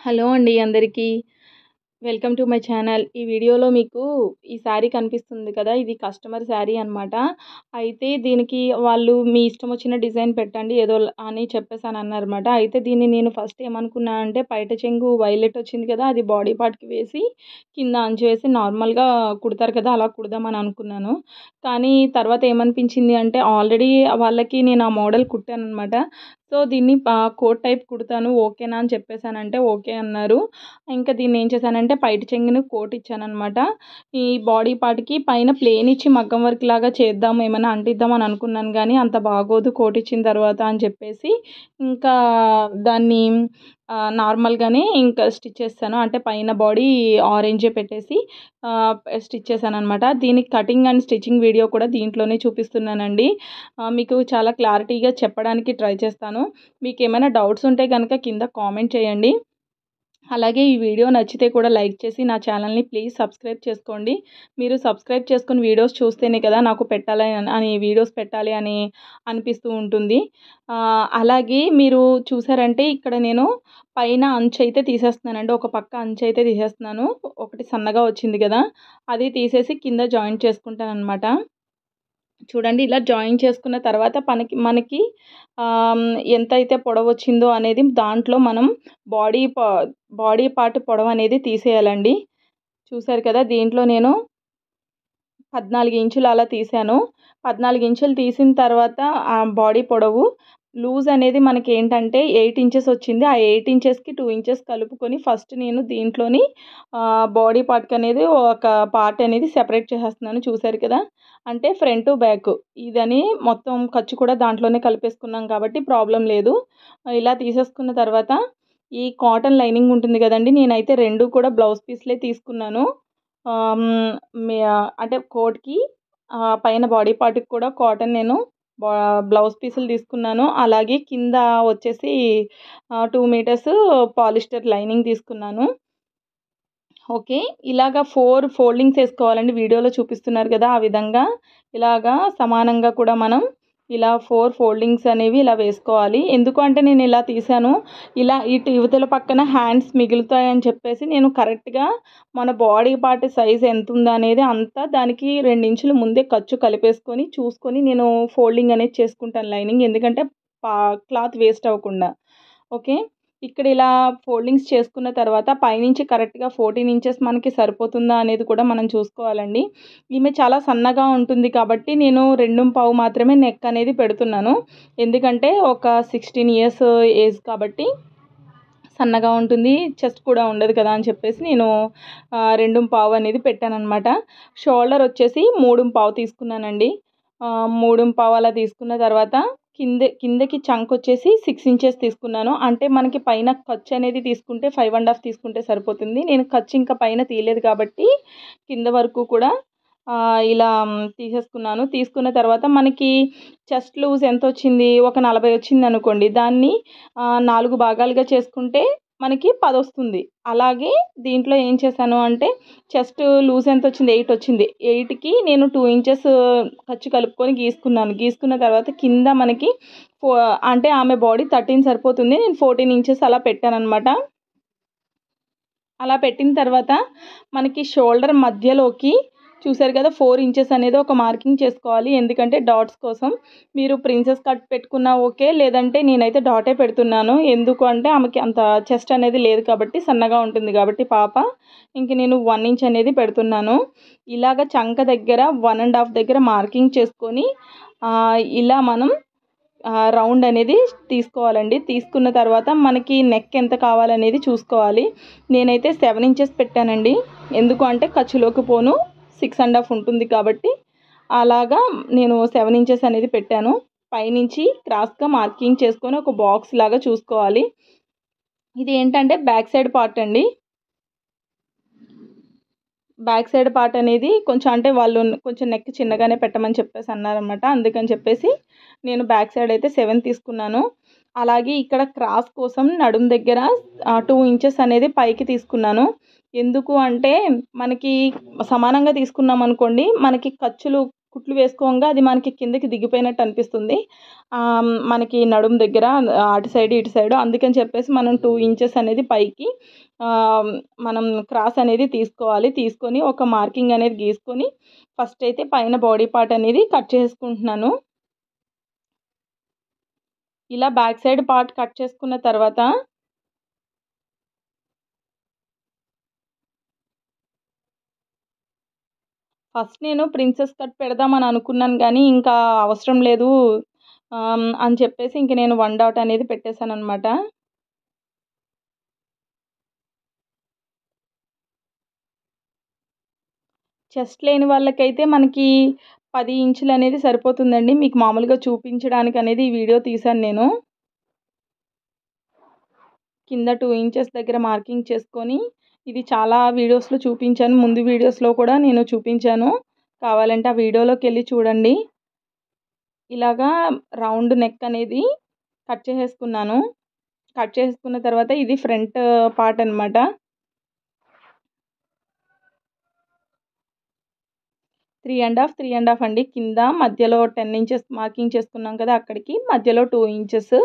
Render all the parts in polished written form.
Hello అండి అందరికీ. Welcome to my channel. ఈ వీడియోలో మీకు ఈ శారీ కనిపిస్తుంది కదా! ఇది కస్టమర్ శారీ అనమాట. అయితే దీనికి వాళ్ళు మీ ఇష్టం వచ్చిన డిజైన్ పెట్టండి అని చెప్పేసనన్నారన్నమాట. అయితే దీన్ని నేను ఫస్ట్ ఏమనుకున్నా అంటే పైట చెంగు వైలెట్ వచ్చింది కదా! అది బాడీ పార్ట్‌కి వేసి కింద అంచు వేసి నార్మల్‌గా కుడతారు కదా! అలా కుడదామని అనుకున్నాను. కానీ తర్వాత ఏమనిపించింది అంటే ఆల్రెడీ వాళ్ళకి నేను ఆ మోడల్ కుట్టాననమాట. సో, దీన్ని కోట్ టైప్ కుడతాను ఓకేనా అని చెప్పేసానంటే ఓకే అన్నారు. ఇంకా దీన్నేం చేశానంటే పైట చెంగుని కోట్ ఇచ్చాననమాట. ఈ బాడీ పార్ట్‌కి పైన ప్లెయిన్ ఇచ్చి మగ్గం వర్క్ లాగా చేద్దాం, ఏమన్నా అంటిద్దాం అని అనుకున్నాను గానీ, అంత బాగోదు కోట్ ఇచ్చిన తర్వాత అని చెప్పేసి, ఇంకా దాన్ని నార్మల్‌గానే ఇంకా స్టిచ్ చేసేసాను. అంటే పైన బాడీ ఆరెంజే పెట్టేసి స్టిచ్ చేశాననమాట. దీనికి కటింగ్ అండ్ స్టిచ్చింగ్ వీడియో కూడా దీంట్లోనే చూపిస్తున్నానండి. మీకు చాలా క్లారిటీగా చెప్పడానికి ట్రై చేస్తాను. మీకేమైనా డౌట్స్ ఉంటే గనక కింద కామెంట్ చేయండి. అలాగే ఈ వీడియో నచ్చితే కూడా లైక్ చేసి నా ఛానల్‌ని ప్లీజ్ సబ్స్క్రైబ్ చేసుకోండి. మీరు సబ్స్క్రైబ్ చేసుకొని వీడియోస్ చూస్తేనే కదా నాకు వీడియోస్ పెట్టాలి అని అనిపిస్తూ ఉంటుంది. అలాగే మీరు చూసారంటే ఇక్కడ నేను పైన అంచయితే తీసేస్తున్నానండి. ఒక పక్క అంచయితే తీసేస్తున్నాను. ఒకటి సన్నగా వచ్చింది కదా! అది తీసేసి కింద జాయింట్ చేసుకుంటాననమాట. చూడండి ఇలా జాయిన్ చేసుకున్న తర్వాత మనకి ఎంతైతే పొడవొచ్చిందో అనేది దాంట్లో మనం బాడీ పా బాడీ పార్ట్ పొడవనేది తీసేయాలండి. చూసారు కదా! దీంట్లో నేను 14 ఇంచులు అలా తీశాను. 14 ఇంచులు తీసిన తర్వాత ఆ బాడీ పొడవు లూజ్ అనేది మనకేంటంటే 8 ఇంచెస్ వచ్చింది. ఆ 8 ఇంచెస్‌కి 2 ఇంచెస్ కలుపుకొని ఫస్ట్ నేను దీంట్లోని బాడీ పార్ట్‌కనేది ఒక పార్ట్ అనేది సెపరేట్ చేసేస్తున్నాను. చూసారు కదా! అంటే ఫ్రంటు, బ్యాకు ఇదని మొత్తం ఖర్చు కూడా దాంట్లోనే కలిపేసుకున్నాం కాబట్టి ప్రాబ్లమ్ లేదు. ఇలా తీసేసుకున్న తర్వాత ఈ కాటన్ లైనింగ్ ఉంటుంది గదండీ! నేనైతే 2 కూడా బ్లౌజ్ పీస్‌లే తీసుకున్నాను. ఆహ్, హ్మ్. అంటే కోట్‌కి పైన బాడీ పార్ట్‌కి కూడా కాటన్ నేను బా బ్లౌజ్ పీసులు తీసుకున్నాను. అలాగే కింద వచ్చేసి 2 మీటర్స్ పాలిస్టర్ లైనింగ్ తీసుకున్నాను. ఓకే. ఇలాగ 4 ఫోల్డింగ్స్ ఏసుకోవాలండి. వీడియోలో చూపిస్తున్నారు గదా! ఆ విధంగా ఇలాగా సమానంగా కూడా మనం ఇలా 4 ఫోల్డింగ్స్ అనేవి ఇలా వేసుకోవాలి. ఎందుకు అంటే నేను ఇలా తీశాను. ఇలా ఇటు ఇవతల పక్కన హ్యాండ్స్ మిగులుతాయని చెప్పేసి నేను కరెక్ట్‌గా మన బాడీ పార్ట్ సైజ్ ఎంతుందనేది అంతా దానికి 2 ఇంచులు ముందే ఖర్చు కలిపేసుకొని చూసుకొని నేను ఫోల్డింగ్ అనేది చేసుకుంటాను లైనింగ్. ఎందుకంటే పా క్లాత్ వేస్ట్ అవ్వకుండా. ఓకే. ఇక్కడ ఇలా ఫోల్డింగ్స్ చేసుకున్న తర్వాత పైనుంచి కరెక్ట్‌గా 14 ఇంచెస్ మనకి సరిపోతుందా అనేది కూడా మనం చూసుకోవాలండి. ఈమె చాలా సన్నగా ఉంటుంది కాబట్టి నేను 2:15 మాత్రమే నెక్ అనేది పెడుతున్నాను. ఎందుకంటే ఒక 16 ఇయర్స్ ఏజ్ కాబట్టి సన్నగా ఉంటుంది. చెస్ట్ కూడా ఉండదు కదా! అని చెప్పేసి నేను 2:15 అనేది పెట్టాననమాట. షోల్డర్ వచ్చేసి 3:15 తీసుకున్నానండి. 3:15 అలా తీసుకున్న తర్వాత కిందకి చంక్ వచ్చేసి 6 ఇంచెస్ తీసుకున్నాను. అంటే మనకి పైన ఖర్చు అనేది తీసుకుంటే 5 ½ తీసుకుంటే సరిపోతుంది. నేను ఖర్చు ఇంకా పైన తీయలేదు కాబట్టి కింద వరకు కూడా ఇలా తీసేసుకున్నాను. తీసుకున్న తర్వాత మనకి చెస్ట్ లూజ్ ఎంతొచ్చింది? ఒక 40 వచ్చిందనుకోండి. దాన్ని 4 భాగాలుగా చేసుకుంటే మనకి 10 వస్తుంది. అలాగే దీంట్లో ఏం చేశాను అంటే చెస్ట్ లూజ్ ఎంతొచ్చింది? 8 వచ్చింది. 8కి నేను 2 ఇంచెస్ ఖర్చు కలుపుకొని గీసుకున్నాను. గీసుకున్న తర్వాత కింద మనకి ఫో అంటే ఆమె బాడీ 13 సరిపోతుంది. నేను 14 ఇంచెస్ అలా పెట్టాననమాట. అలా పెట్టిన తర్వాత మనకి షోల్డర్ మధ్యలోకి చూసారు కదా! 4 ఇంచెస్ అనేది ఒక మార్కింగ్ చేసుకోవాలి. ఎందుకంటే డాట్స్ కోసం. మీరు ప్రిన్సెస్ కట్ పెట్టుకున్నా ఓకే. లేదంటే నేనైతే డాటే పెడుతున్నాను. ఎందుకు అంటే ఆమెకి అంత చెస్ట్ అనేది లేదు కాబట్టి సన్నగా ఉంటుంది కాబట్టి పాప. ఇంక నేను 1 ఇంచ్ అనేది పెడుతున్నాను. ఇలాగ చంక దగ్గర 1 ½ దగ్గర మార్కింగ్ చేసుకొని ఇలా మనం రౌండ్ అనేది తీసుకోవాలండి. తీసుకున్న తర్వాత మనకి నెక్ ఎంత కావాలనేది చూసుకోవాలి. నేనైతే 7 ఇంచెస్ పెట్టానండి. ఎందుకు అంటే ఖర్చులోకి పోను 6 ½ ఉంటుంది కాబట్టి అలాగా నేను 7 ఇంచెస్ అనేది పెట్టాను. పైనుంచి క్రాస్‌గా మార్కింగ్ చేసుకొని ఒక బాక్స్ లాగా చూసుకోవాలి. ఇది ఏంటంటే బ్యాక్ సైడ్ పార్ట్ అండి. బ్యాక్ సైడ్ పార్ట్ అనేది కొంచెం అంటే వాళ్ళు కొంచెం నెక్ చిన్నగానే పెట్టమని చెప్పేసి అన్నారనమాట. అందుకని చెప్పేసి నేను బ్యాక్ సైడ్ అయితే 7 తీసుకున్నాను. అలాగే ఇక్కడ క్రాస్ కోసం నడుము దగ్గర 2 ఇంచెస్ అనేది పైకి తీసుకున్నాను. ఎందుకు అంటే మనకి సమానంగా తీసుకున్నామనుకోండి మనకి ఖర్చులు కుట్లు వేసుకోగా అది మనకి కిందకి దిగిపోయినట్టు అనిపిస్తుంది. మనకి నడుము దగ్గర అటు సైడ్ ఇటు సైడు అందుకని చెప్పేసి మనం 2 ఇంచెస్ అనేది పైకి మనం క్రాస్ అనేది తీసుకోవాలి. తీసుకొని ఒక మార్కింగ్ అనేది గీసుకొని ఫస్ట్ అయితే పైన బాడీ పార్ట్ అనేది కట్ చేసుకుంటున్నాను. ఇలా బ్యాక్ సైడ్ పార్ట్ కట్ చేసుకున్న తర్వాత ఫస్ట్ నేను ప్రిన్సెస్ కట్ పెడదామని అనుకున్నాను గానీ, ఇంకా అవసరం లేదు అని చెప్పేసి ఇంక నేను 1 డాట్ అనేది పెట్టేశాననమాట. చెస్ట్ లేని వాళ్ళకైతే మనకి 10 ఇంచులనేది సరిపోతుందండి. మీకు మామూలుగా చూపించడానికనేది ఈ వీడియో తీశాను నేను. కింద 2 ఇంచెస్ దగ్గర మార్కింగ్ చేసుకొని, ఇది చాలా వీడియోస్‌లో చూపించాను. ముందు వీడియోస్‌లో కూడా నేను చూపించాను. కావాలంటే ఆ వీడియోలోకెళ్ళి చూడండి. ఇలాగా రౌండ్ నెక్ అనేది కట్ చేసేసుకున్నాను. కట్ చేసుకున్న తర్వాత ఇది ఫ్రంట్ పార్ట్ అనమాట. 3 ½ 3 ½ అండి. కింద మధ్యలో 10 ఇంచెస్ మార్కింగ్ చేసుకున్నాం కదా! అక్కడికి మధ్యలో 2 ఇంచెస్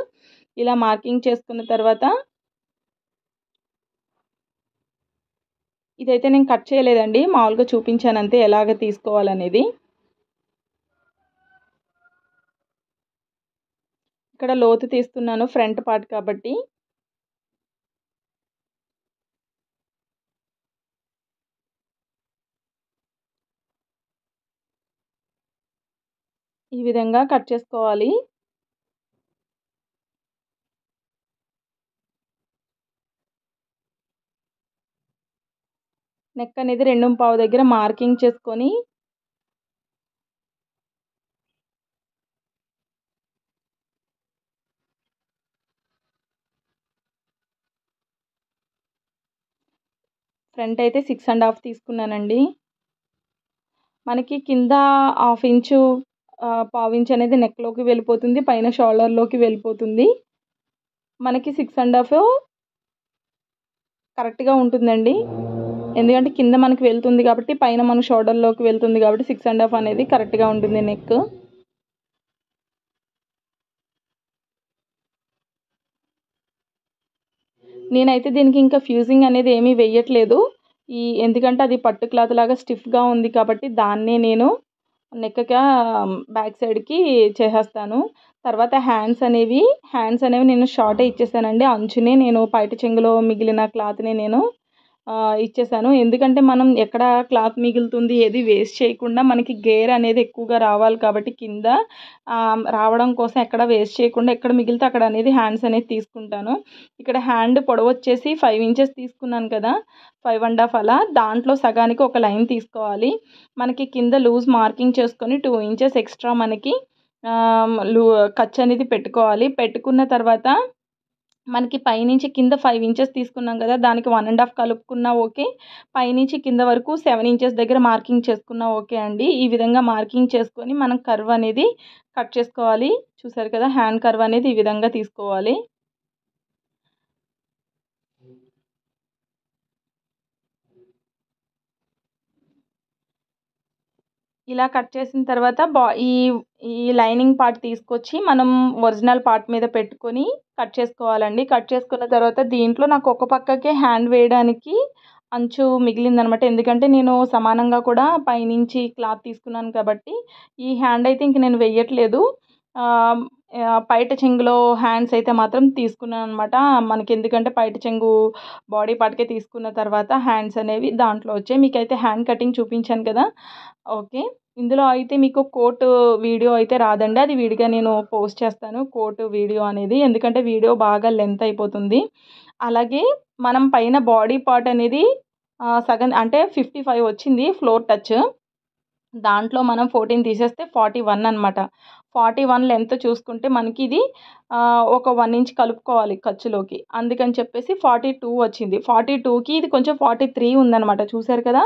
ఇలా మార్కింగ్ చేసుకున్న తర్వాత ఇదైతే నేను కట్ చేయలేదండి. మామూలుగా చూపించానంతే ఎలాగ తీసుకోవాలనేది. ఇక్కడ లోతు తీస్తున్నాను ఫ్రంట్ పార్ట్ కాబట్టి. ఈ విధంగా కట్ చేసుకోవాలి. నెక్ అనేది 2:15 దగ్గర మార్కింగ్ చేసుకొని ఫ్రంట్ అయితే 6 ½ తీసుకున్నానండి. మనకి కింద హాఫ్ ఇంచు పావించ్ అనేది నెక్‌లోకి వెళ్ళిపోతుంది. పైన షోల్డర్‌లోకి వెళ్ళిపోతుంది. మనకి 6 ½ కరెక్ట్‌గా ఉంటుందండి. ఎందుకంటే కింద మనకి వెళ్తుంది కాబట్టి, పైన మన షోల్డర్‌లోకి వెళ్తుంది కాబట్టి 6 ½ అనేది కరెక్ట్‌గా ఉంటుంది నెక్. నేనైతే దీనికి ఇంకా ఫ్యూజింగ్ అనేది ఏమీ వెయ్యట్లేదు. ఎందుకంటే అది పట్టు క్లాత్ లాగా స్టిఫ్‌గా ఉంది కాబట్టి దాన్నే నేను నెక్‌గా బ్యాక్ సైడ్‌కి చేసేస్తాను. తర్వాత హ్యాండ్స్ అనేవి నేను షార్టే ఇచ్చేసానండి. అంచునే నేను పైట చెంగులో మిగిలిన క్లాత్‌ని నేను ఇచ్చేసాను. ఎందుకంటే మనం ఎక్కడ క్లాత్ మిగులుతుంది ఏది వేస్ట్ చేయకుండా మనకి గేర్ అనేది ఎక్కువగా రావాలి కాబట్టి కింద రావడం కోసం ఎక్కడ వేస్ట్ చేయకుండా ఎక్కడ మిగిలితే అక్కడ అనేది హ్యాండ్స్ అనేది తీసుకుంటాను. ఇక్కడ హ్యాండ్ పొడవొచ్చేసి 5 ఇంచెస్ తీసుకున్నాను కదా! 5 ½ అలా దాంట్లో సగానికి ఒక లైన్ తీసుకోవాలి. మనకి కింద లూజ్ మార్కింగ్ చేసుకొని 2 ఇంచెస్ ఎక్స్ట్రా మనకి ఆహ్, లు ఖర్చు అనేది పెట్టుకోవాలి. పెట్టుకున్న తర్వాత మనకి పైనుంచి కింద 5 ఇంచెస్ తీసుకున్నాం కదా! దానికి 1 ½ కలుపుకున్నా ఓకే. పైనుంచి కింద వరకు 7 ఇంచెస్ దగ్గర మార్కింగ్ చేసుకున్నా ఓకే అండి. ఈ విధంగా మార్కింగ్ చేసుకొని మనం కర్వ్ అనేది కట్ చేసుకోవాలి. చూసారు కదా! హ్యాండ్ కర్వ్ అనేది ఈ విధంగా తీసుకోవాలి. ఇలా కట్ చేసిన తర్వాత ఈ ఈ లైనింగ్ పార్ట్ తీసుకొచ్చి మనం ఒరిజినల్ పార్ట్ మీద పెట్టుకొని కట్ చేసుకోవాలండి. కట్ చేసుకున్న తర్వాత దీంట్లో నాకు ఒక పక్కకే హ్యాండ్ వేయడానికి అంచు మిగిలిందనమాట. ఎందుకంటే నేను సమానంగా కూడా పైనుంచి క్లాత్ తీసుకున్నాను కాబట్టి ఈ హ్యాండ్ అయితే ఇంక నేను వెయ్యట్లేదు. ఆహ్, పైట చెంగులో హ్యాండ్స్ అయితే మాత్రం తీసుకున్నాననమాట. మనకెందుకంటే పైట చెంగు బాడీ పార్ట్‌కే తీసుకున్న తర్వాత హ్యాండ్స్ అనేవి దాంట్లో వచ్చాయి. మీకైతే హ్యాండ్ కటింగ్ చూపించాను కదా! ఓకే. ఇందులో అయితే మీకు కోట్ వీడియో అయితే రాదండి. అది విడిగా నేను పోస్ట్ చేస్తాను కోట్ వీడియో అనేది. ఎందుకంటే వీడియో బాగా లెంత్ అయిపోతుంది. అలాగే మనం పైన బాడీ పార్ట్ అనేది సగం అంటే 55 వచ్చింది ఫ్లోర్ టచ్. దాంట్లో మనం 14 తీసేస్తే 41 అనమాట. 41 లెంత్ చూసుకుంటే మనకి ఇది ఒక 1 ఇంచ్ కలుపుకోవాలి ఖర్చులోకి. అందుకని చెప్పేసి 42 వచ్చింది. 42కి ఇది కొంచెం 43 ఉందనమాట. చూసారు కదా!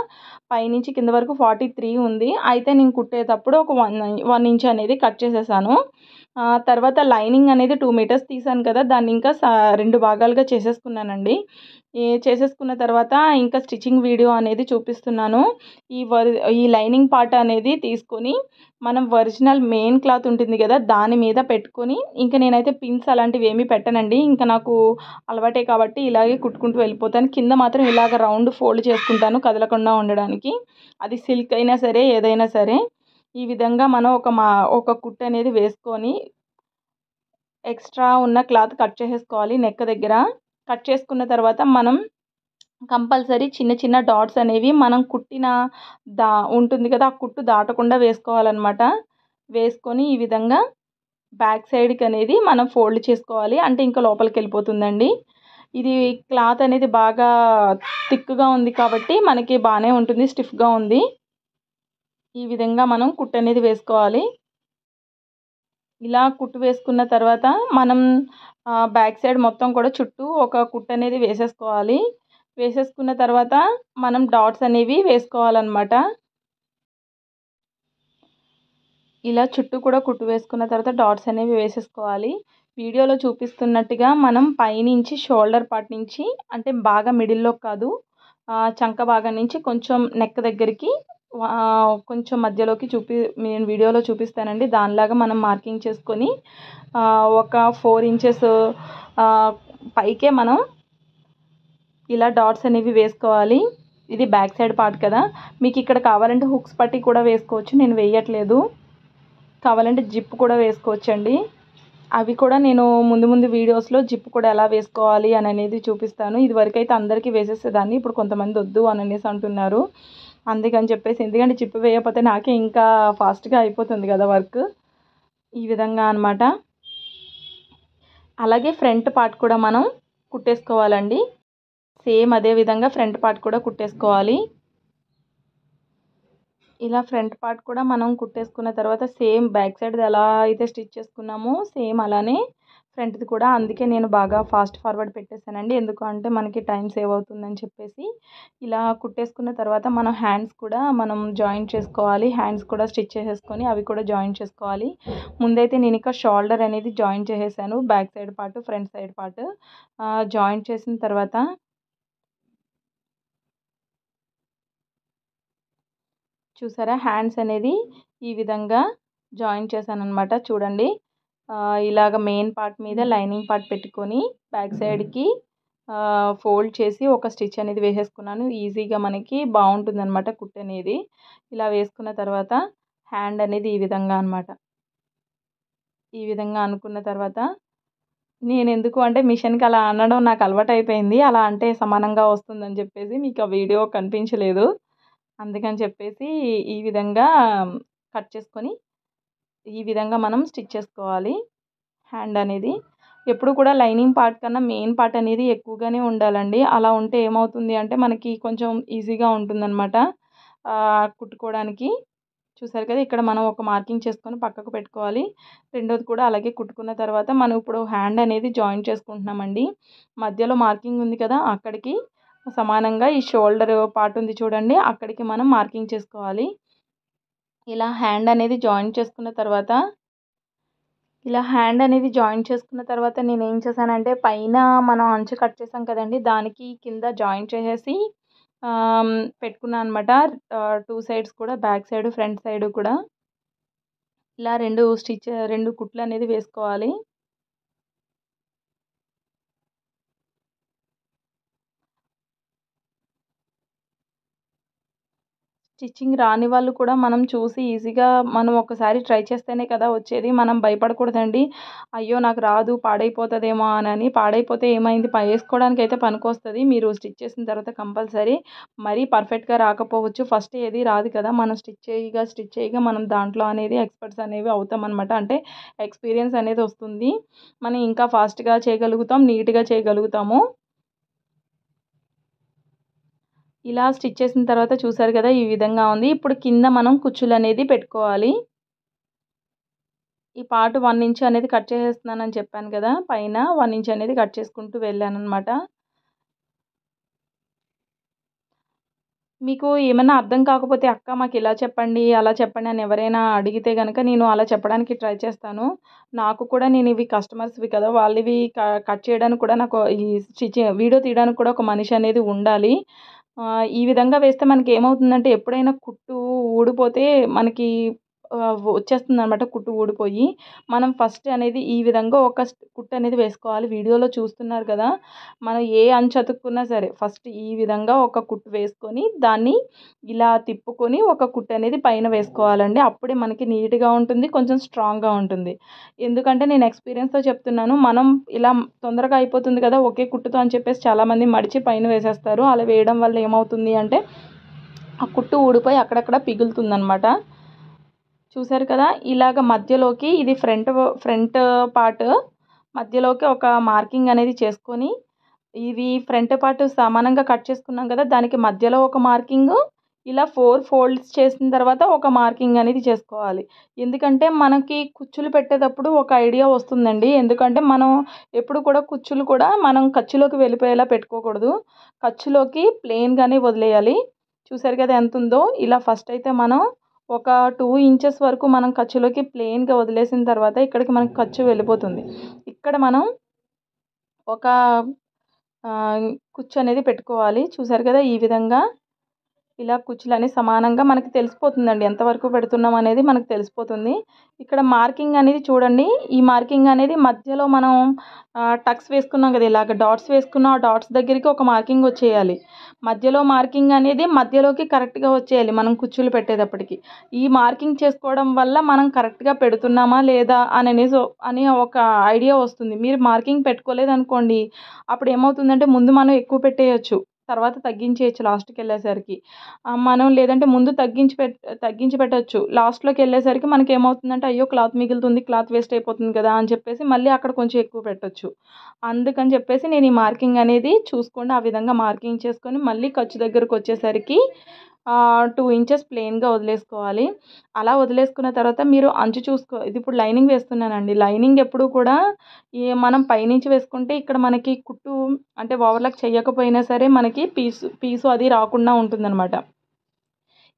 పైనుంచి కింద వరకు 43 ఉంది. అయితే నేను కుట్టేటప్పుడు ఒక 1 ఇంచ్ అనేది కట్ చేసేసాను. తర్వాత లైనింగ్ అనేది 2 మీటర్స్ తీసాను కదా! దాన్ని ఇంకా 2 భాగాలుగా చేసేసుకున్నానండి. చేసేసుకున్న తర్వాత ఇంకా స్టిచ్చింగ్ వీడియో అనేది చూపిస్తున్నాను. ఈ లైనింగ్ పార్ట్ అనేది తీసుకొని మనం ఒరిజినల్ మెయిన్ క్లాత్ ఉంటుంది కదా! దాని మీద పెట్టుకొని ఇంక నేనైతే పిన్స్ అలాంటివి ఏమీ పెట్టనండి. ఇంకా నాకు అలవాటే కాబట్టి ఇలాగే కుట్టుకుంటూ వెళ్ళిపోతాను. కింద మాత్రం ఇలాగ రౌండ్ ఫోల్డ్ చేసుకుంటాను కదలకుండా ఉండడానికి. అది సిల్క్ అయినా సరే, ఏదైనా సరే. ఈ విధంగా మనం ఒక కుట్టు అనేది వేసుకొని ఎక్స్ట్రా ఉన్న క్లాత్ కట్ చేసేసుకోవాలి నెక్ దగ్గర. కట్ చేసుకున్న తర్వాత మనం కంపల్సరీ చిన్న చిన్న డాట్స్ అనేవి మనం కుట్టిన ఉంటుంది కదా! ఆ కుట్టు దాటకుండా వేసుకోవాలన్నమాట. వేసుకొని ఈ విధంగా బ్యాక్ సైడ్‌కి అనేది మనం ఫోల్డ్ చేసుకోవాలి. అంటే ఇంకా లోపలికెళ్ళిపోతుందండి. ఇది క్లాత్ అనేది బాగా థిక్‌గా ఉంది కాబట్టి మనకి బానే ఉంటుంది. స్టిఫ్‌గా ఉంది. ఈ విధంగా మనం కుట్టు అనేది వేసుకోవాలి. ఇలా కుట్టు వేసుకున్న తర్వాత మనం బ్యాక్ సైడ్ మొత్తం కూడా చుట్టూ ఒక కుట్టు అనేది వేసేసుకోవాలి. వేసేసుకున్న తర్వాత మనం డాట్స్ అనేవి వేసుకోవాలన్నమాట. ఇలా చుట్టూ కూడా కుట్టు వేసుకున్న తర్వాత డాట్స్ అనేవి వేసేసుకోవాలి. వీడియోలో చూపిస్తున్నట్టుగా మనం పైనుంచి షోల్డర్ పార్ట్ నుంచి అంటే బాగా మిడిల్‌లో కాదు, చంక భాగం నుంచి కొంచెం నెక్ దగ్గరికి కొంచెం మధ్యలోకి నేను వీడియోలో చూపిస్తానండి. దానిలాగా మనం మార్కింగ్ చేసుకొని ఒక 4 ఇంచెస్ పైకే మనం ఇలా డాట్స్ అనేవి వేసుకోవాలి. ఇది బ్యాక్ సైడ్ పార్ట్ కదా! మీకు ఇక్కడ కావాలంటే హుక్స్ పట్టి కూడా వేసుకోవచ్చు. నేను వేయట్లేదు. కావాలంటే జిప్ కూడా వేసుకోవచ్చండి. అవి కూడా నేను ముందు వీడియోస్‌లో జిప్ కూడా ఎలా వేసుకోవాలి అనేది చూపిస్తాను. ఇదివరకైతే అందరికీ వేసేసేదాన్ని. ఇప్పుడు కొంతమంది వద్దు అనేసి అంటున్నారు. అందుకని చెప్పేసి ఎందుకంటే జిప్ వేయకపోతే నాకే ఇంకా ఫాస్ట్‌గా అయిపోతుంది కదా వర్క్. ఈ విధంగా అనమాట. అలాగే ఫ్రంట్ పార్ట్ కూడా మనం కుట్టేసుకోవాలండి. సేమ్ అదే విధంగా ఫ్రంట్ పార్ట్ కూడా కుట్టేసుకోవాలి. ఇలా ఫ్రంట్ పార్ట్ కూడా మనం కుట్టేసుకున్న తర్వాత సేమ్ బ్యాక్ సైడ్‌ది ఎలా అయితే స్టిచ్ చేసుకున్నామో సేమ్ అలానే ఫ్రంట్‌ది కూడా. అందుకే నేను బాగా ఫాస్ట్ ఫార్వర్డ్ పెట్టేసానండి. ఎందుకు అంటే మనకి టైం సేవ్ అవుతుందని చెప్పేసి. ఇలా కుట్టేసుకున్న తర్వాత మనం హ్యాండ్స్ కూడా మనం జాయింట్ చేసుకోవాలి. హ్యాండ్స్ కూడా స్టిచ్ చేసేసుకొని అవి కూడా జాయింట్ చేసుకోవాలి. ముందైతే నేను ఇక్కడ షోల్డర్ అనేది జాయింట్ చేసేసాను. Back side part, front side part joint చేసిన తర్వాత చూసారా హ్యాండ్స్ అనేది ఈ విధంగా జాయిన్ చేశాననమాట. చూడండి. ఇలాగ మెయిన్ పార్ట్ మీద లైనింగ్ పార్ట్ పెట్టుకొని బ్యాక్ సైడ్‌కి ఫోల్డ్ చేసి ఒక స్టిచ్ అనేది వేసేసుకున్నాను. ఈజీగా మనకి బావుంటుందనమాట కుట్టు అనేది. ఇలా వేసుకున్న తర్వాత హ్యాండ్ అనేది ఈ విధంగా అనమాట. ఈ విధంగా అనుకున్న తర్వాత నేనెందుకు అంటే మిషన్‌కి అలా అనడం నాకు అలవాటయిపోయింది. అలా అంటే సమానంగా వస్తుందని చెప్పేసి మీకు ఆ వీడియో కనిపించలేదు. అందుకని చెప్పేసి ఈ విధంగా కట్ చేసుకొని ఈ విధంగా మనం స్టిచ్ చేసుకోవాలి హ్యాండ్ అనేది. ఎప్పుడు కూడా లైనింగ్ పార్ట్ కన్నా మెయిన్ పార్ట్ అనేది ఎక్కువగానే ఉండాలండి. అలా ఉంటే ఏమవుతుంది అంటే మనకి కొంచెం ఈజీగా ఉంటుందన్నమాట కుట్టుకోవడానికి. చూసారు కదా! ఇక్కడ మనం ఒక మార్కింగ్ చేసుకొని పక్కకు పెట్టుకోవాలి. రెండోది కూడా అలాగే కుట్టుకున్న తర్వాత మనం ఇప్పుడు హ్యాండ్ అనేది జాయిన్ చేసుకుంటున్నామండి. మధ్యలో మార్కింగ్ ఉంది కదా! అక్కడికి సమానంగా ఈ షోల్డర్ పార్ట్ ఉంది చూడండి. అక్కడికి మనం మార్కింగ్ చేసుకోవాలి. ఇలా హ్యాండ్ అనేది జాయిన్ చేసుకున్న తర్వాత నేనేం చేశానంటే పైన మనం అంచు కట్ చేసాం కదండీ! దానికి కింద జాయిన్ చేసేసి పెట్టుకున్నాను అనమాట. 2 సైడ్స్ కూడా బ్యాక్ సైడ్, ఫ్రంట్ సైడ్ కూడా ఇలా 2 కుట్లనేది వేసుకోవాలి. స్టిచ్చింగ్ రాని వాళ్ళు కూడా మనం చూసి ఈజీగా మనం ఒకసారి ట్రై చేస్తేనే కదా వచ్చేది. మనం భయపడకూడదండి. అయ్యో! నాకు రాదు పాడైపోతదేమో అనని. పాడైపోతే ఏమైంది ఏసుకోవడానికైతే పనికొస్తది. మీరు స్టిచ్ చేసిన తర్వాత కంపల్సరీ మరీ పర్ఫెక్ట్‌గా రాకపోవచ్చు. ఫస్ట్ ఏది రాదు కదా! మనం స్టిచ్ చేయగా మనం దాంట్లో అనేది ఎక్స్‌పర్ట్స్ అనేవి అవుతామనమాట. అంటే ఎక్స్‌పీరియన్స్ అనేది వస్తుంది. మనం ఇంకా ఫాస్ట్‌గా చేయగలుగుతాం. నీట్‌గా చేయగలుగుతాము. ఇలా స్టిచ్ చేసిన తర్వాత చూసారు కదా! ఈ విధంగా ఉంది. ఇప్పుడు కింద మనం కుచ్చులనేది పెట్టుకోవాలి. ఈ పార్ట్ 1 ఇంచ్ అనేది కట్ చేసేస్తున్నానని చెప్పాను కదా! పైన 1 ఇంచ్ అనేది కట్ చేసుకుంటూ వెళ్ళాననమాట. మీకు ఏమన్నా అర్థం కాకపోతే అక్క మాకిలా చెప్పండి, అలా చెప్పండి అని ఎవరైనా అడిగితే గనక నేను అలా చెప్పడానికి ట్రై చేస్తాను. నాకు కూడా నేనివి కస్టమర్స్‌వి కదా! వాళ్ళవి కట్ చేయడానికి కూడా నాకు ఈ వీడియో తీయడానికి కూడా ఒక మనిషి అనేది ఉండాలి. ఈ విధంగా వేస్తే మనకేమవుతుందంటే ఎప్పుడైనా కుట్టు ఊడిపోతే మనకి వచ్చేస్తుందనమాట కుట్టు ఊడిపోయి. మనం ఫస్ట్ అనేది ఈ విధంగా ఒక కుట్టనేది వేసుకోవాలి. వీడియోలో చూస్తున్నారు కదా! మనం ఏ అంచు అతుక్కున్నా సరే ఫస్ట్ ఈ విధంగా ఒక కుట్టు వేసుకొని దాన్ని ఇలా తిప్పుకొని ఒక కుట్టనేది పైన వేసుకోవాలండి. అప్పుడే మనకి నీట్‌గా ఉంటుంది. కొంచెం స్ట్రాంగ్‌గా ఉంటుంది. ఎందుకంటే నేను ఎక్స్‌పీరియన్స్‌తో చెప్తున్నాను. మనం ఇలా తొందరగా అయిపోతుంది కదా! ఒకే కుట్టుతో అని చెప్పేసి చాలామంది మడిచి పైన వేసేస్తారు. అలా వేయడం వల్ల ఏమవుతుంది అంటే ఆ కుట్టు ఊడిపోయి అక్కడక్కడ పిగులుతుందనమాట. చూసారు కదా! ఇలాగ మధ్యలోకి ఇది ఫ్రంట్ పార్ట్ మధ్యలోకి ఒక మార్కింగ్ అనేది చేసుకొని, ఇవి ఫ్రంట్ పార్ట్ సమానంగా కట్ చేసుకున్నాం కదా! దానికి మధ్యలో ఒక మార్కింగు, ఇలా 4 ఫోల్డ్స్ చేసిన తర్వాత ఒక మార్కింగ్ అనేది చేసుకోవాలి. ఎందుకంటే మనకి కుచ్చులు పెట్టేటప్పుడు ఒక ఐడియా వస్తుందండి. ఎందుకంటే మనం ఎప్పుడు కూడా కుచ్చులు కూడా మనం ఖర్చులోకి వెళ్ళిపోయేలా పెట్టుకోకూడదు. ఖర్చులోకి ప్లెయిన్‌గానే వదిలేయాలి. చూసారు కదా ఎంతుందో! ఇలా ఫస్ట్ అయితే మనం ఒక 2 ఇంచెస్ వరకు మనం ఖర్చులోకి ప్లెయిన్‌గా వదిలేసిన తర్వాత ఇక్కడికి మనకి ఖర్చు వెళ్ళిపోతుంది. ఇక్కడ మనం ఒక కుచ్చు అనేది పెట్టుకోవాలి. చూసారు కదా! ఈ విధంగా ఇలా కుచ్చులన్నీ సమానంగా మనకి తెలిసిపోతుందండి. ఎంతవరకు పెడుతున్నాం అనేది మనకు తెలిసిపోతుంది. ఇక్కడ మార్కింగ్ అనేది చూడండి. ఈ మార్కింగ్ అనేది మధ్యలో మనం టక్స్ వేసుకున్నాం కదా! ఇలాగ డాట్స్ వేసుకున్న ఆ డాట్స్ దగ్గరికి ఒక మార్కింగ్ వచ్చేయాలి. మధ్యలో మార్కింగ్ అనేది మధ్యలోకి కరెక్ట్‌గా వచ్చేయాలి మనం కుచ్చులు పెట్టేటప్పటికి. ఈ మార్కింగ్ చేసుకోవడం వల్ల మనం కరెక్ట్‌గా పెడుతున్నామా లేదా అని ఒక ఐడియా వస్తుంది. మీరు మార్కింగ్ పెట్టుకోలేదనుకోండి, అప్పుడు ఏమవుతుందంటే ముందు మనం ఎక్కువ పెట్టేయొచ్చు. తర్వాత తగ్గించేయొచ్చు లాస్ట్‌కెళ్ళేసరికి. మనం లేదంటే ముందు తగ్గించి పెట్టొచ్చు. లాస్ట్‌లోకెళ్ళేసరికి మనకేమవుతుందంటే అయ్యో! క్లాత్ మిగులుతుంది, క్లాత్ వేస్ట్ అయిపోతుంది కదా! అని చెప్పేసి మళ్ళీ అక్కడ కొంచెం ఎక్కువ పెట్టొచ్చు. అందుకని చెప్పేసి నేను ఈ మార్కింగ్ అనేది చూసుకోండి. ఆ విధంగా మార్కింగ్ చేసుకొని మళ్ళీ ఖర్చు దగ్గరకొచ్చేసరికి 2 ఇంచెస్ ప్లెయిన్‌గా వదిలేసుకోవాలి. అలా వదిలేసుకున్న తర్వాత మీరు అంచు ఇది ఇప్పుడు లైనింగ్ వేస్తున్నానండి. లైనింగ్ ఎప్పుడూ కూడా మనం పైనుంచి వేసుకుంటే ఇక్కడ మనకి కుట్టు అంటే ఓవర్‌లాక్ చేయకపోయినా సరే మనకి పీసు అది రాకుండా ఉంటుందనమాట.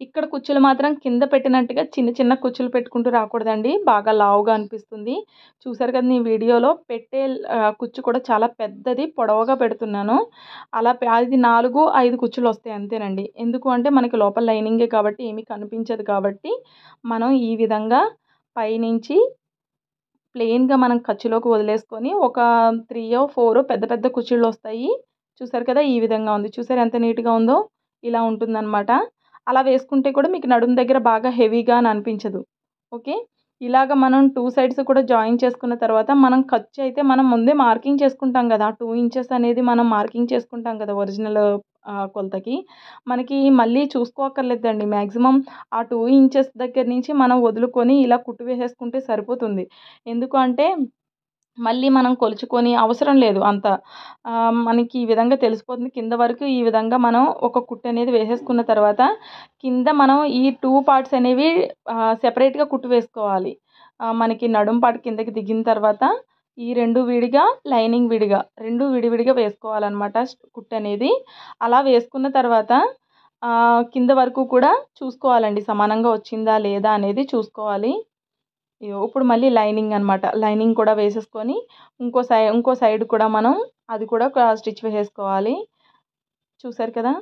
ఇక్కడ కుచ్చులు మాత్రం కింద పెట్టినట్టుగా చిన్న చిన్న కుచ్చులు పెట్టుకుంటూ రాకూడదండి. బాగా లావుగా అనిపిస్తుంది. చూసారు కదా! నేను వీడియోలో కుచ్చు కూడా చాలా పెద్దది పొడవుగా పెడుతున్నాను. అది 4, 5 కుచ్చులొస్తాయి అంతేనండి. ఎందుకు అంటే మనకి లోపల లైనింగే కాబట్టి ఏమీ కనిపించదు కాబట్టి, మనం ఈ విధంగా పైనుంచి ప్లెయిన్‌గా మనం ఖర్చులోకి వదిలేసుకొని ఒక 4 పెద్ద పెద్ద కుచ్చిళ్ళొస్తాయి. చూసారు కదా! ఈ విధంగా ఉంది. చూసారా ఎంత నీట్‌గా ఉందో? ఇలా ఉంటుందనమాట. అలా వేసుకుంటే కూడా మీకు నడుము దగ్గర బాగా హెవీగా అని అనిపించదు. ఓకే. ఇలాగ మనం 2 సైడ్స్ కూడా జాయిన్ చేసుకున్న తర్వాత మనం ఖర్చయితే మనం ముందే మార్కింగ్ చేసుకుంటాం గదా! 2 ఇంచెస్ అనేది మనం మార్కింగ్ చేసుకుంటాం కదా! ఒరిజినల్ కొలతకి. మనకి మళ్ళీ చూసుకోక్కర్లేదండి. మాక్సిమం ఆ 2 ఇంచెస్ దగ్గర నుంచి మనం వదులుకొని ఇలా కుట్టు వేసేసుకుంటే సరిపోతుంది. ఎందుకు అంటే మళ్ళీ మనం కొలుచుకొని అవసరం లేదు అంత. మనకి ఈ విధంగా తెలిసిపోతుంది. కింద వరకు ఈ విధంగా మనం ఒక కుట్టనేది వేసేసుకున్న తర్వాత, కింద మనం ఈ 2 పార్ట్స్ అనేవి సెపరేట్‌గా కుట్టు వేసుకోవాలి. మనకి నడుం పార్ట్ కిందకి దిగిన తర్వాత, ఈ 2 విడిగా, లైనింగ్ విడిగా, 2 విడివిడిగా వేసుకోవాలనమాట కుట్టనేది. అలా వేసుకున్న తర్వాత కింద వరకు కూడా చూసుకోవాలండి. సమానంగా వచ్చిందా లేదా అనేది చూసుకోవాలి. ఇప్పుడు మళ్ళీ లైనింగ్ అనమాట. లైనింగ్ కూడా వేసేసుకొని ఇంకో సైడ్ కూడా మనం అది కూడా స్టిచ్ వేసేసుకోవాలి. చూసారు కదా!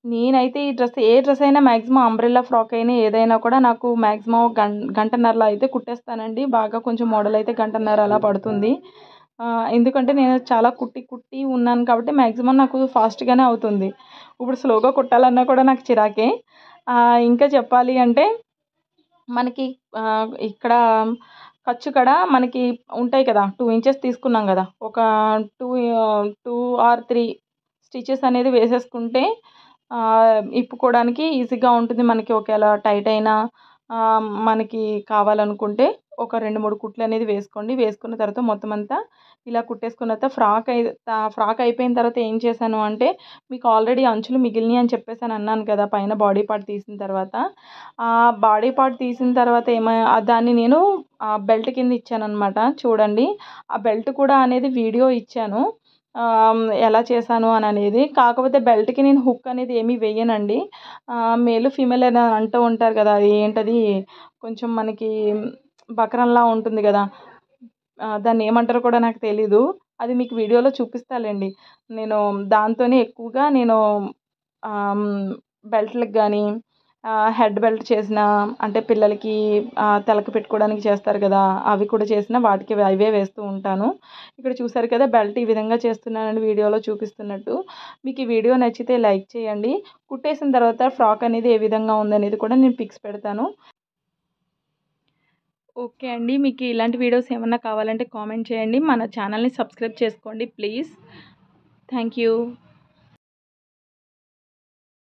నేనైతే ఏ డ్రెస్ అయినా మాక్సిమం అంబ్రెల్లా ఫ్రాక్ అయినా ఏదైనా కూడా నాకు మాక్సిమం గంటన్నరలో అయితే కుట్టేస్తానండి. బాగా కొంచెం మోడల్ అయితే గంటన్నర అలా పడుతుంది. ఎందుకంటే నేను చాలా కుట్టి ఉన్నాను కాబట్టి మాక్సిమం నాకు ఫాస్ట్‌గానే అవుతుంది. ఇప్పుడు స్లోగా కుట్టాలన్నా కూడా నాకు చిరాకే. ఇంకా చెప్పాలి అంటే మనకి ఇక్కడ ఖర్చు కాడ మనకి ఉంటాయి కదా! 2 ఇంచెస్ తీసుకున్నాం గదా! ఒక 2 ఆర్ 3 స్టిచెస్ అనేది వేసేసుకుంటే ఇప్పుకోవడానికి ఈజీగా ఉంటుంది. మనకి ఒకేళ టైట్ అయినా మనకి కావాలనుకుంటే ఒక 2, 3 కుట్లు అనేది వేసుకోండి. వేసుకున్న తర్వాత మొత్తం అంతా ఇలా కుట్టేసుకున్న తర్వాత ఫ్రాక్ అయిపోయిన తర్వాత ఏం చేశాను అంటే, మీకు ఆల్రెడీ అంచులు మిగిలినయి అని చెప్పేసని అన్నాను కదా! పైన బాడీ పార్ట్ తీసిన తర్వాత. ఆ బాడీ పార్ట్ తీసిన తర్వాత దాన్ని నేను బెల్ట్ కింద ఇచ్చాననమాట. చూడండి. ఆ బెల్ట్ కూడా అనేది వీడియో ఇచ్చాను. ఎలా చేశాను అననేది. కాకపోతే బెల్ట్‌కి నేను హుక్ అనేది ఏమీ వేయనండి. మేల్, ఫీమేల్ అని అంటూ ఉంటారు కదా! అది ఏంటది కొంచెం మనకి బకరంలా ఉంటుంది గదా! దాన్నేమంటారో కూడా నాకు తెలీదు. అది మీకు వీడియోలో చూపిస్తాలెండి. నేను దాంతోనే ఎక్కువగా ఆహ్, హ్మ్, బెల్ట్‌లకి గానీ, హెడ్ బెల్ట్ చేసిన అంటే పిల్లలకి తలకి పెట్టుకోవడానికి చేస్తారు కదా! అవి కూడా చేసిన వాటికి అవే వేస్తూ ఉంటాను. ఇక్కడ చూసారు కదా! బెల్ట్ ఈ విధంగా చేస్తున్నానండి వీడియోలో చూపిస్తున్నట్టు. మీకు ఈ వీడియో నచ్చితే లైక్ చేయండి. కుట్టేసిన తర్వాత ఫ్రాక్ అనేది ఏ విధంగా ఉందనేది కూడా నేను పిక్స్ పెడతాను. ఓకే అండి. మీకు ఇలాంటి వీడియోస్ ఏమన్నా కావాలంటే కామెంట్ చేయండి. మన ఛానల్‌ని సబ్స్క్రైబ్ చేసుకోండి ప్లీజ్. Thank you.